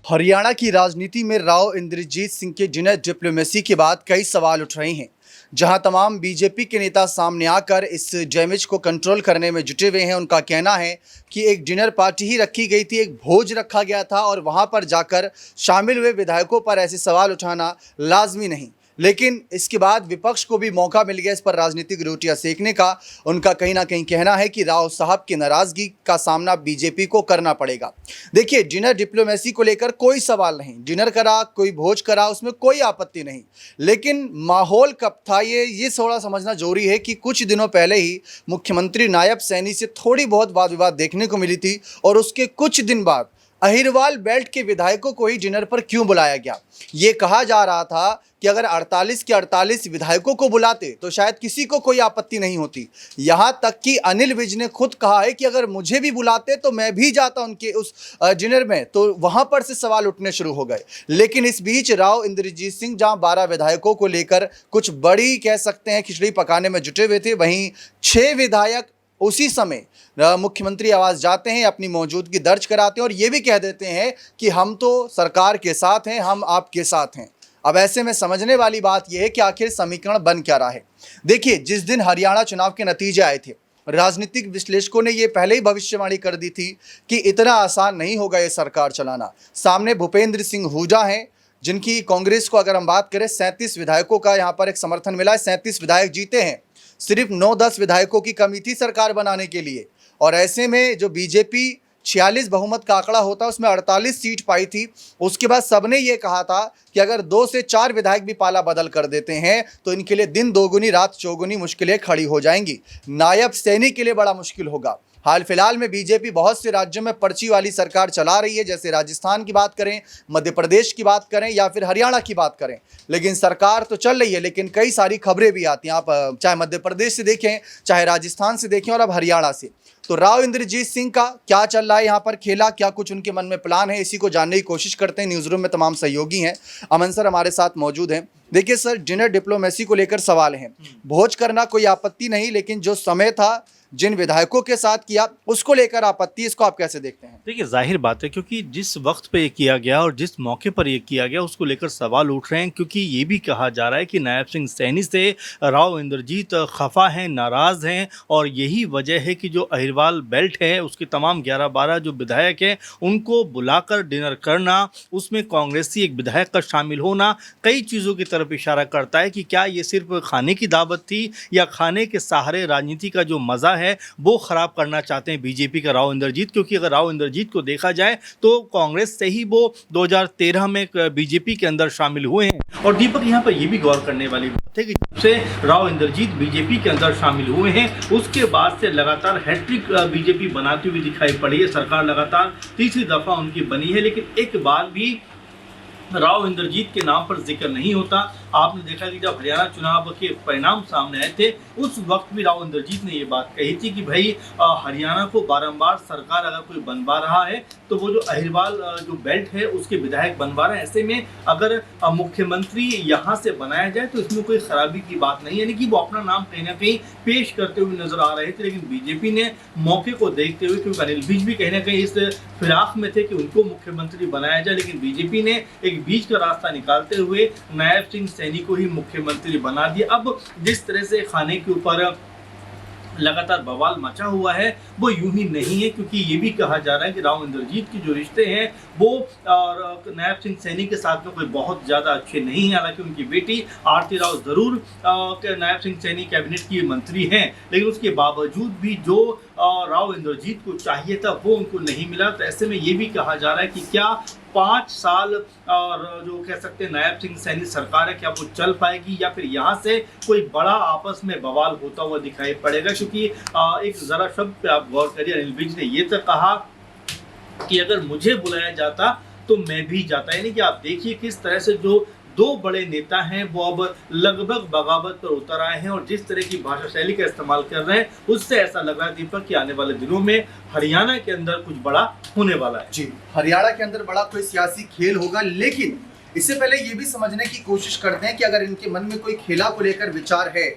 हरियाणा की राजनीति में राव इंद्रजीत सिंह के डिनर डिप्लोमेसी के बाद कई सवाल उठ रहे हैं। जहां तमाम बीजेपी के नेता सामने आकर इस डैमेज को कंट्रोल करने में जुटे हुए हैं। उनका कहना है कि एक डिनर पार्टी ही रखी गई थी, एक भोज रखा गया था और वहां पर जाकर शामिल हुए विधायकों पर ऐसे सवाल उठाना लाजमी नहीं। लेकिन इसके बाद विपक्ष को भी मौका मिल गया इस पर राजनीतिक रोटियां सेकने का। उनका कहीं ना कहीं कहना है कि राव साहब की नाराजगी का सामना बीजेपी को करना पड़ेगा। देखिए, डिनर डिप्लोमेसी को लेकर कोई सवाल नहीं, डिनर करा, कोई भोज करा, उसमें कोई आपत्ति नहीं। लेकिन माहौल कब था ये थोड़ा समझना जरूरी है कि कुछ दिनों पहले ही मुख्यमंत्री नायब सैनी से थोड़ी बहुत वाद विवाद देखने को मिली थी और उसके कुछ दिन बाद अहिरवाल बेल्ट के विधायकों को ही डिनर पर क्यों बुलाया गया। ये कहा जा रहा था कि अगर 48 के 48 विधायकों को बुलाते तो शायद किसी को कोई आपत्ति नहीं होती। यहां तक कि अनिल विज ने खुद कहा है कि अगर मुझे भी बुलाते तो मैं भी जाता उनके उस डिनर में, तो वहां पर से सवाल उठने शुरू हो गए। लेकिन इस बीच राव इंद्रजीत सिंह जहां 12 विधायकों को लेकर कुछ बड़ी कह सकते हैं खिचड़ी पकाने में जुटे हुए थे, वहीं 6 विधायक उसी समय मुख्यमंत्री आवास जाते हैं, अपनी मौजूदगी दर्ज कराते हैं और ये भी कह देते हैं कि हम तो सरकार के साथ हैं, हम आपके साथ हैं। अब ऐसे में समझने वाली बात यह है कि आखिर समीकरण बन क्या रहा है। देखिए, जिस दिन हरियाणा चुनाव के नतीजे आए थे, राजनीतिक विश्लेषकों ने यह पहले ही भविष्यवाणी कर दी थी कि इतना आसान नहीं होगा ये सरकार चलाना। सामने भूपेंद्र सिंह हुड्डा हैं, जिनकी कांग्रेस को अगर हम बात करें 37 विधायकों का यहाँ पर एक समर्थन मिला है, 37 विधायक जीते हैं। सिर्फ 9-10 विधायकों की कमी थी सरकार बनाने के लिए और ऐसे में जो बीजेपी 46 बहुमत का आंकड़ा होता उसमें 48 सीट पाई थी। उसके बाद सबने ये कहा था कि अगर 2 से 4 विधायक भी पाला बदल कर देते हैं तो इनके लिए दिन दोगुनी रात चौगुनी मुश्किलें खड़ी हो जाएंगी। नायब सैनी के लिए बड़ा मुश्किल होगा। हाल फिलहाल में बीजेपी बहुत से राज्यों में पर्ची वाली सरकार चला रही है, जैसे राजस्थान की बात करें, मध्य प्रदेश की बात करें या फिर हरियाणा की बात करें। लेकिन सरकार तो चल रही है, लेकिन कई सारी खबरें भी आती हैं। आप चाहे मध्य प्रदेश से देखें, चाहे राजस्थान से देखें और अब हरियाणा से। तो राव इंद्रजीत सिंह का क्या चल रहा है यहाँ पर खेला, क्या कुछ उनके मन में प्लान है, इसी को जानने की कोशिश करते हैं। न्यूज़ रूम में तमाम सहयोगी हैं। अमन सर हमारे साथ मौजूद हैं। देखिए सर, डिनर डिप्लोमेसी को लेकर सवाल हैं। भोज करना कोई आपत्ति नहीं, लेकिन जो समय था जिन विधायकों के साथ किया उसको लेकर आपत्ति, इसको आप कैसे देखते हैं? देखिए, जाहिर बात है क्योंकि जिस वक्त पे ये किया गया और जिस मौके पर ये किया गया उसको लेकर सवाल उठ रहे हैं, क्योंकि ये भी कहा जा रहा है कि नायब सिंह सैनी से राव इंद्रजीत खफा हैं, नाराज़ हैं और यही वजह है कि जो अहिरवाल बेल्ट है उसके तमाम 11-12 जो विधायक हैं उनको बुलाकर डिनर करना, उसमें कांग्रेसी एक विधायक का शामिल होना कई चीज़ों की तरफ इशारा करता है कि क्या ये सिर्फ खाने की दावत थी या खाने के सहारे राजनीति का जो मज़ा है वो खराब करना चाहते हैं बीजेपी का राव इंद्रजीत। क्योंकि अगर राव इंद्रजीत को देखा जाए तो कांग्रेस से ही वो 2013 में बीजेपी के अंदर शामिल हुए हैं। और दीपक, यहाँ पर ये भी गौर करने वाली बात है कि जब से राव इंद्रजीत बीजेपी के अंदर शामिल हुए हैं उसके बाद से लगातार हैट्रिक बीजेपी बनाती हुई दिखाई पड़ी है। सरकार लगातार तीसरी दफा उनकी बनी है, लेकिन एक बार भी राव इंद्रजीत के नाम पर जिक्र नहीं होता। आपने देखा कि जब हरियाणा चुनाव के परिणाम सामने आए थे उस वक्त भी राव इंद्रजीत ने ये बात कही थी कि भाई हरियाणा को बारंबार सरकार अगर कोई बनवा रहा है तो वो जो अहिरवाल जो बेल्ट है उसके विधायक बनवा रहे हैं, ऐसे में अगर मुख्यमंत्री यहाँ से बनाया जाए तो इसमें कोई खराबी की बात नहीं। यानी कि वो अपना नाम कहीं ना कहीं पेश करते हुए नजर आ रहे थे। लेकिन बीजेपी ने मौके को देखते हुए, क्योंकि अनिल विज भी कहीं ना कहीं इस फिराक में थे कि उनको मुख्यमंत्री बनाया जाए, लेकिन बीजेपी ने एक बीच का रास्ता निकालते हुए नायब सिंह सैनी को ही मुख्यमंत्री बना दिया। अब जिस तरह से खाने के ऊपर लगातार बवाल मचा हुआ है वो यूं ही नहीं है, क्योंकि ये भी कहा जा रहा है कि राव इंद्रजीत के जो रिश्ते हैं वो नायब सिंह सैनी के साथ में कोई बहुत ज़्यादा अच्छे नहीं है। हालांकि उनकी बेटी आरती राव ज़रूर नायब सिंह सैनी कैबिनेट की मंत्री हैं, लेकिन उसके बावजूद भी जो राव इंद्रजीत को चाहिए था वो उनको नहीं मिला। तो ऐसे में ये भी कहा जा रहा है कि क्या 5 साल और जो कह सकते हैं नायब सिंह सैनी सरकार है, क्या वो चल पाएगी या फिर यहाँ से कोई बड़ा आपस में बवाल होता हुआ दिखाई पड़ेगा। क्योंकि एक ज़रा शब्द पे आप गौर करिए, अनिल विज ने ये तक कहा कि अगर मुझे बुलाया जाता तो मैं भी जाता। यानी कि आप देखिए किस तरह से जो 2 बड़े नेता हैं वो अब लगभग बगावत पर उतर आए हैं और जिस तरह की भाषा शैली का इस्तेमाल कर रहे हैं उससे ऐसा लग रहा है दीपक कि आने वाले दिनों में हरियाणा के अंदर कुछ बड़ा होने वाला है। जी, हरियाणा के अंदर बड़ा कोई सियासी खेल होगा, लेकिन इससे पहले ये भी समझने की कोशिश करते हैं कि अगर इनके मन में कोई खेला को लेकर विचार है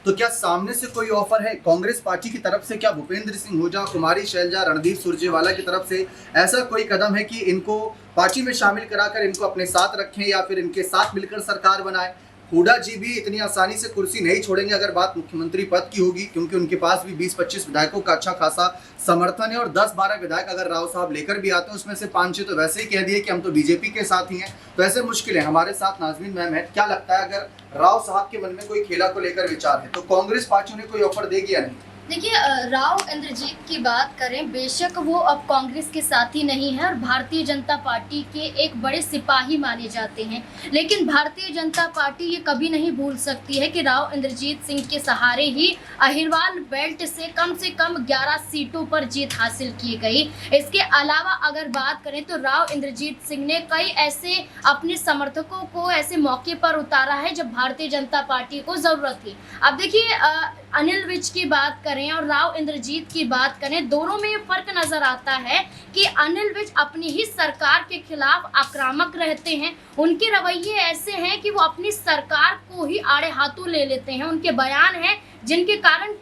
तो क्या सामने से कोई ऑफर है कांग्रेस पार्टी की तरफ से? क्या भूपेंद्र सिंह हुड्डा, कुमारी शैलजा, रणदीप सुरजेवाला की तरफ से ऐसा कोई कदम है कि इनको पार्टी में शामिल कराकर इनको अपने साथ रखें या फिर इनके साथ मिलकर सरकार बनाए? हुड्डा जी भी इतनी आसानी से कुर्सी नहीं छोड़ेंगे अगर बात मुख्यमंत्री पद की होगी, क्योंकि उनके पास भी 20-25 विधायकों का अच्छा खासा समर्थन है और 10-12 विधायक अगर राव साहब लेकर भी आते हैं उसमें से 5-6 तो वैसे ही कह दिए कि हम तो बीजेपी के साथ ही हैं। तो ऐसे मुश्किल है। हमारे साथ नाजमीन मैम है। क्या लगता है अगर राव साहब के मन में कोई खेला को लेकर विचार है तो कांग्रेस पार्टी ने कोई ऑफर देगी या नहीं? देखिए, राव इंद्रजीत की बात करें, बेशक वो अब कांग्रेस के साथ ही नहीं है और भारतीय जनता पार्टी के एक बड़े सिपाही माने जाते हैं, लेकिन भारतीय जनता पार्टी ये कभी नहीं भूल सकती है कि राव इंद्रजीत सिंह के सहारे ही अहिरवाल बेल्ट से कम 11 सीटों पर जीत हासिल की गई। इसके अलावा अगर बात करें तो राव इंद्रजीत सिंह ने कई ऐसे अपने समर्थकों को ऐसे मौके पर उतारा है जब भारतीय जनता पार्टी को ज़रूरत थी। अब देखिए, अनिल विज की बात करें और राव इंद्रजीत की बात करें, दोनों में ये फर्क नजर आता है कि अनिल विज अपनी ही सरकार के खिलाफ आक्रामक रहते हैं। उनके रवैये ऐसे हैं कि वो अपनी सरकार को ही आड़े हाथों ले लेते हैं। उनके बयान हैं जिनके कारण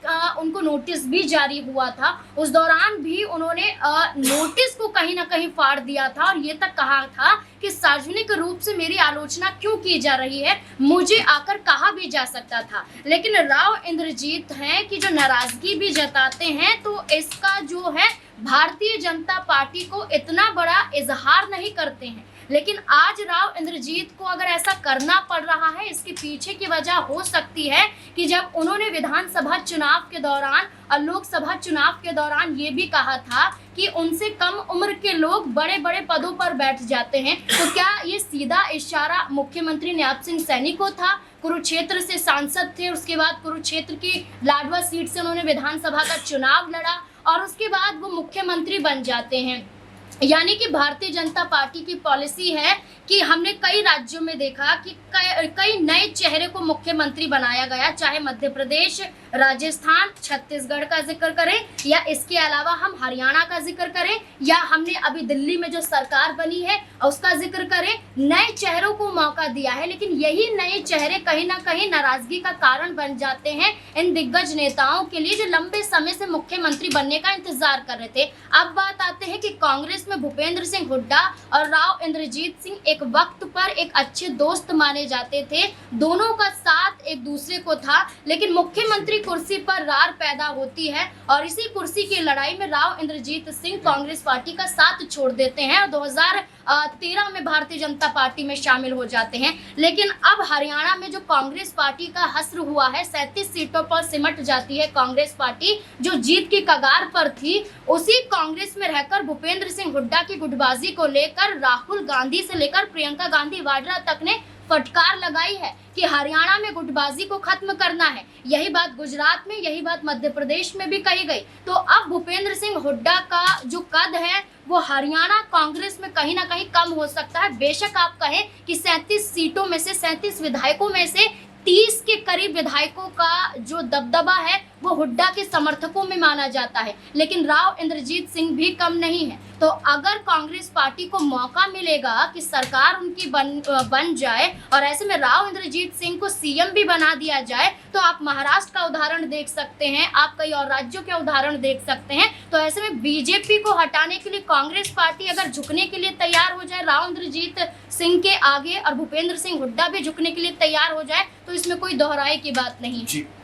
उनको नोटिस भी जारी हुआ था। उस दौरान भी उन्होंने नोटिस को कहीं ना कहीं फाड़ दिया था और ये तक कहा था कि सार्वजनिक रूप से मेरी आलोचना क्यों की जा रही है, मुझे आकर कहा भी जा सकता था। लेकिन राव इंद्रजीत हैं कि जो नाराजगी भी जताते हैं तो इसका जो है भारतीय जनता पार्टी को इतना बड़ा इजहार नहीं करते हैं। लेकिन आज राव इंद्रजीत को अगर ऐसा करना पड़ रहा है, इसके पीछे की वजह हो सकती है कि जब उन्होंने विधानसभा चुनाव के दौरान और लोकसभा चुनाव के दौरान ये भी कहा था कि उनसे कम उम्र के लोग बड़े बड़े पदों पर बैठ जाते हैं, तो क्या ये सीधा इशारा मुख्यमंत्री नयाब सिंह सैनी को था? कुरुक्षेत्र से सांसद थे, उसके बाद कुरुक्षेत्र की लाडवा सीट से उन्होंने विधानसभा का चुनाव लड़ा और उसके बाद वो मुख्यमंत्री बन जाते हैं। यानी कि भारतीय जनता पार्टी की पॉलिसी है कि हमने कई राज्यों में देखा कि कई नए चेहरे को मुख्यमंत्री बनाया गया, चाहे मध्य प्रदेश, राजस्थान, छत्तीसगढ़ का जिक्र करें या इसके अलावा हम हरियाणा का जिक्र करें या हमने अभी दिल्ली में जो सरकार बनी है उसका जिक्र करें। नए चेहरों को मौका दिया है, लेकिन यही नए चेहरे कहीं ना कहीं नाराजगी का कारण बन जाते हैं इन दिग्गज नेताओं के लिए जो लंबे समय से मुख्यमंत्री बनने का इंतजार कर रहे थे। अब बात आते हैं कि कांग्रेस में भूपेंद्र सिंह हुड्डा और राव इंद्रजीत सिंह एक वक्त पर एक अच्छे दोस्त माने जाते थे, दोनों का साथ एक दूसरे को था, लेकिन मुख्यमंत्री कुर्सी पर रार पैदा होती है और इसी कुर्सी की लड़ाई में राव इंद्रजीत सिंह कांग्रेस पार्टी का साथ छोड़ देते हैं और 2013 में भारतीय जनता पार्टी में शामिल हो जाते हैं। लेकिन अब हरियाणा में जो कांग्रेस पार्टी का हश्र हुआ है, 37 सीटों पर सिमट जाती है कांग्रेस पार्टी जो जीत की कगार पर थी। उसी कांग्रेस में रहकर भूपेंद्र सिंह हुड्डा की गुटबाजी को लेकर राहुल गांधी से लेकर प्रियंका गांधी वाड्रा तक ने फटकार लगाई है कि हरियाणा में गुटबाजी को खत्म करना है। यही बात गुजरात में, यही बात मध्य प्रदेश में भी कही गई। तो अब भूपेंद्र सिंह हुड्डा का जो कद है वो हरियाणा कांग्रेस में कहीं ना कहीं कम हो सकता है। बेशक आप कहें कि 37 सीटों में से 37 विधायकों में से 30 के करीब विधायकों का जो दबदबा है वो हुड्डा के समर्थकों में माना जाता है, लेकिन राव इंद्रजीत सिंह भी कम नहीं है। तो अगर कांग्रेस पार्टी को मौका मिलेगा कि सरकार उनकी बन जाए और ऐसे में राव इंद्रजीत सिंह को सीएम भी बना दिया जाए, तो आप महाराष्ट्र का उदाहरण देख सकते हैं, आप कई और राज्यों के उदाहरण देख सकते हैं। तो ऐसे में बीजेपी को हटाने के लिए कांग्रेस पार्टी अगर झुकने के लिए तैयार हो जाए राव इंद्रजीत सिंह के आगे और भूपेंद्र सिंह हुड्डा भी झुकने के लिए तैयार हो जाए, तो इसमें कोई दोहराए की बात नहीं है।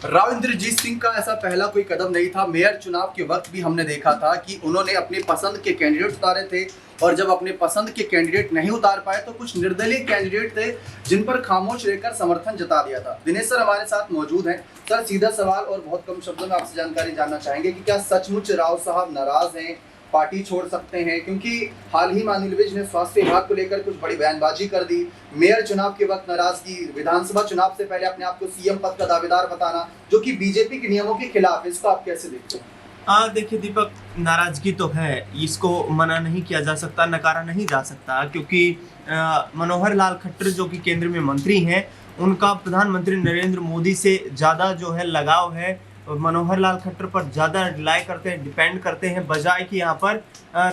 राव इंद्रजीत सिंह का ऐसा पहला कोई कदम नहीं था। मेयर चुनाव के वक्त भी हमने देखा था कि उन्होंने अपनी पसंद के कैंडिडेट उतारे थे और जब अपने पसंद के कैंडिडेट नहीं उतार पाए तो कुछ निर्दलीय कैंडिडेट थे जिन पर खामोश रहकर समर्थन जता दिया था। दिनेश सर हमारे साथ मौजूद हैं। सर, सीधा सवाल और बहुत कम शब्दों में आपसे जानकारी जानना चाहेंगे कि क्या सचमुच राव साहब नाराज हैं, पार्टी छोड़ सकते हैं? क्योंकि हाल ही में अनिल विज ने स्वास्थ्य विभाग को लेकर कुछ बड़ी बयानबाजी कर दी, मेयर चुनाव के वक्त नाराजगी, विधानसभा चुनाव से पहले अपने आप को सीएम पद का दावेदार बताना, जो कि बीजेपी के नियमों के खिलाफ। इसको आप कैसे देखते हैं? देखिए दीपक, नाराजगी तो है, इसको मना नहीं किया जा सकता, नकारा नहीं जा सकता, क्योंकि मनोहर लाल खट्टर जो कि केंद्र में मंत्री हैं, उनका प्रधानमंत्री नरेंद्र मोदी से ज़्यादा जो है लगाव है, मनोहर लाल खट्टर पर ज़्यादा रिलाई करते हैं, डिपेंड करते हैं, बजाय कि यहाँ पर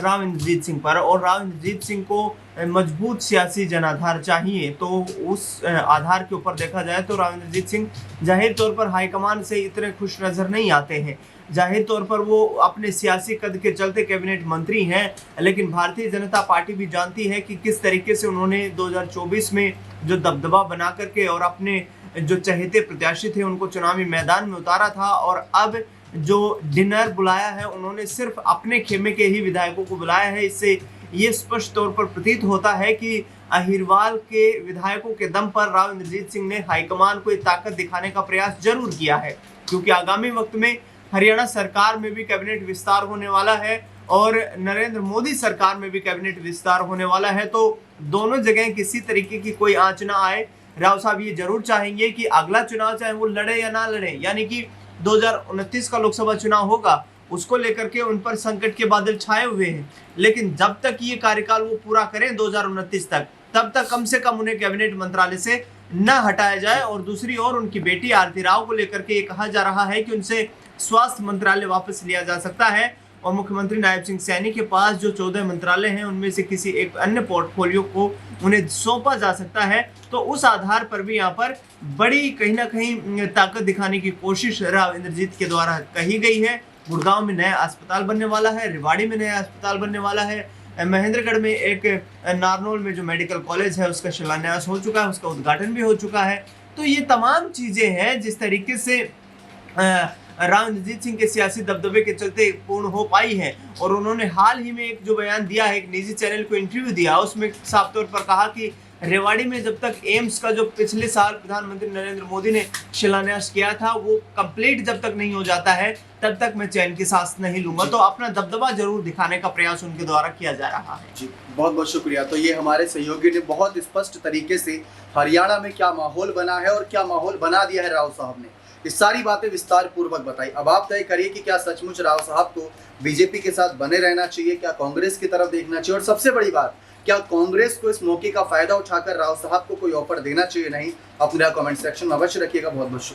राव इंद्रजीत सिंह पर। और राव इंद्रजीत सिंह को मजबूत सियासी जनाधार चाहिए, तो उस आधार के ऊपर देखा जाए तो राव इंद्रजीत सिंह जाहिर तौर पर हाईकमान से इतने खुश नज़र नहीं आते हैं। जाहिर तौर पर वो अपने सियासी कद के चलते कैबिनेट मंत्री हैं, लेकिन भारतीय जनता पार्टी भी जानती है कि किस तरीके से उन्होंने 2024 में जो दबदबा बना करके और अपने जो चहेते प्रत्याशी थे उनको चुनावी मैदान में उतारा था। और अब जो डिनर बुलाया है उन्होंने सिर्फ अपने खेमे के ही विधायकों को बुलाया है। इससे ये स्पष्ट तौर पर प्रतीत होता है कि अहिरवाल के विधायकों के दम पर राव इंद्रजीत सिंह ने हाईकमान को एक ताकत दिखाने का प्रयास जरूर किया है, क्योंकि आगामी वक्त में हरियाणा सरकार में भी कैबिनेट विस्तार होने वाला है और नरेंद्र मोदी सरकार में भी कैबिनेट विस्तार होने वाला है। तो दोनों जगह किसी तरीके की कोई आंच ना आए। राव साहब ये जरूर चाहेंगे कि अगला चुनाव चाहे वो लड़े या ना लड़े, यानी कि 2029 का लोकसभा चुनाव होगा, उसको लेकर के उन पर संकट के बादल छाए हुए हैं। लेकिन जब तक ये कार्यकाल वो पूरा करें 2029 तक, तब तक कम से कम उन्हें कैबिनेट मंत्रालय से न हटाया जाए। और दूसरी ओर उनकी बेटी आरती राव को लेकर के ये कहा जा रहा है कि उनसे स्वास्थ्य मंत्रालय वापस लिया जा सकता है और मुख्यमंत्री नायब सिंह सैनी के पास जो 14 मंत्रालय हैं उनमें से किसी एक अन्य पोर्टफोलियो को उन्हें सौंपा जा सकता है। तो उस आधार पर भी यहाँ पर बड़ी कहीं ना कहीं ताकत दिखाने की कोशिश राव इंद्रजीत के द्वारा कही गई है। गुड़गांव में नया अस्पताल बनने वाला है, रेवाड़ी में नया अस्पताल बनने वाला है, महेंद्रगढ़ में एक नारनौल में जो मेडिकल कॉलेज है उसका शिलान्यास हो चुका है, उसका उद्घाटन भी हो चुका है। तो ये तमाम चीज़ें हैं जिस तरीके से राव इंद्रजीत सिंह के सियासी दबदबे के चलते पूर्ण हो पाई है। और उन्होंने हाल ही में एक जो बयान दिया है, एक निजी चैनल को इंटरव्यू दिया, उसमें साफ तौर पर कहा कि रेवाड़ी में जब तक एम्स का जो पिछले साल प्रधानमंत्री नरेंद्र मोदी ने शिलान्यास किया था वो कंप्लीट जब तक नहीं हो जाता है तब तक मैं चैन की सांस नहीं लूंगा। तो अपना दबदबा जरूर दिखाने का प्रयास उनके द्वारा किया जा रहा है। जी बहुत बहुत शुक्रिया। तो ये हमारे सहयोगी ने बहुत स्पष्ट तरीके से हरियाणा में क्या माहौल बना है और क्या माहौल बना दिया है राव साहब ने, ये सारी बातें विस्तार पूर्वक बताई। अब आप तय करिए कि क्या सचमुच राव साहब को बीजेपी के साथ बने रहना चाहिए, क्या कांग्रेस की तरफ देखना चाहिए, और सबसे बड़ी बात क्या कांग्रेस को इस मौके का फायदा उठाकर राव साहब को कोई ऑफर देना चाहिए नहीं। अपना कमेंट सेक्शन में अवश्य रखिएगा। बहुत बहुत शुक्रिया।